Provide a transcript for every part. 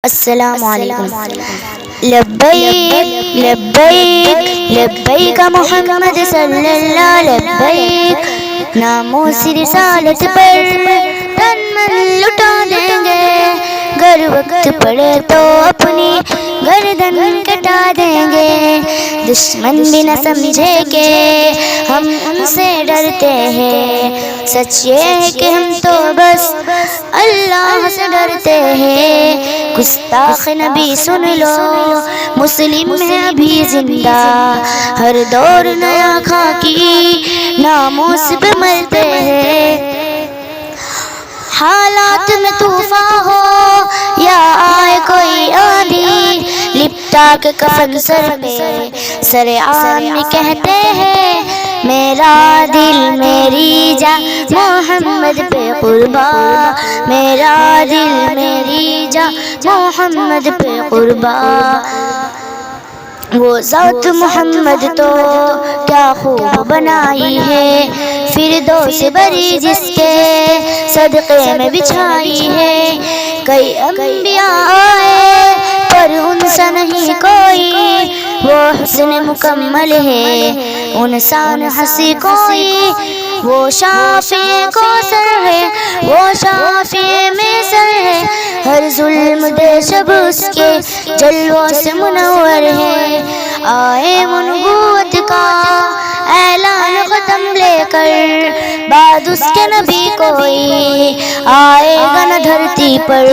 السلام علیکم۔ لبیک لبیک لبیک محمد صلی اللہ لبیک، ناموس رسالت پر تن من لٹا دیں گے، گر وقت پڑے تو اپنی گردن کٹا دیں گے۔ دشمن بھی نہ سمجھے کہ ہم ان سے ڈرتے ہیں، سچ یہ ہے کہ ہم تو بس اللہ سے ڈرتے ہیں۔ گستاخ نبی سن لو، مسلم ہے ابھی زندہ، ہر دور نیا خاکی ناموس پہ مرتے ہیں۔ حالات میں طوفان ہو یا آئے کوئی آندھی، لپٹا کے کفن سر پہ سر عام میں کہتے ہیں، میرا دل میری جان محمد پہ قربان، میرا دل میری جان محمد پہ قربان۔ وہ ذات محمد تو کیا خوب بنائی ہے، فردوس بری جس کے صدقے میں بچھائی ہے۔ کئی انبیاء آئے پر ان سا نہیں کوئی، وہ حسن مکمل ہے انسان ہنسی کوئی۔ وہ شافع کو سر ہے، وہ شافع میں سر ہے، ہر ظلم دے شب اس کے جلووں سے منور ہے۔ آئے وہ نبوت کا اعلان ختم لے کر، بعد اس کے نبی کوئی آئے گا نہ دھرتی پر۔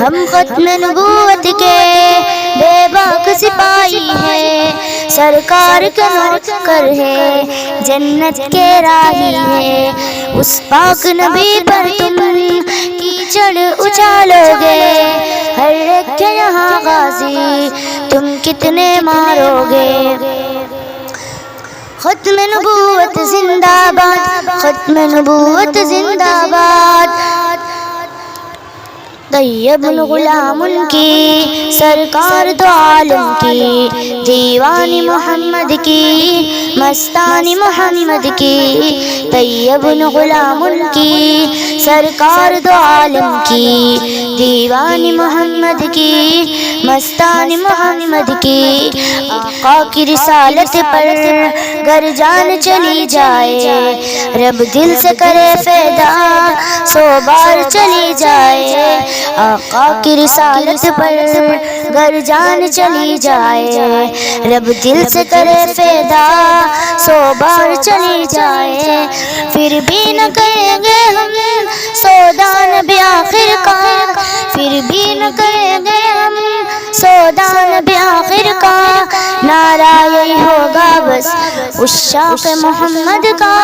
ہم ختم نبوت کے بے باک سپاہی ہے، سرکار کے نوکر ہے، جنت کے راہی ہے۔ اس پاک نبی پر تم کیچڑ اچالو گے، ہر ایک کے یہاں غازی تم کتنے مارو گے۔ ختم نبوت زندہ باد، ختم نبوت زندہ باد۔ طیب الغلام ان کی، سرکار دو عالم کی، دیوانی محمد کی، مستانی محمد کی۔ طیب الغلام ان کی، سرکار دو عالم کی، دیوانی محمد کی، مستانی محمد کی۔ آقا کی رسالت پر گر جان چلی جائے، رب دل سے کرے فدا، 100 بار چلی جائے۔ آقا کی رسالت پر گر جان چلی جائے، رب دل سے کرے فدا، 100 بار چلی جائے۔ پھر بھی نہ کریں گے ہم سودا نبی آخر کا، پھر بھی نہ کریں گے ہم سودا نبی آخر کا۔ نعرہ یہی ہوگا بس عشاق محمد کا،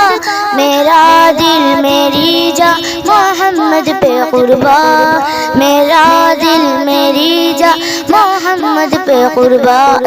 میرا دل میری جان محمد پہ قربان، میرا دل میری جان محمد پہ قربان۔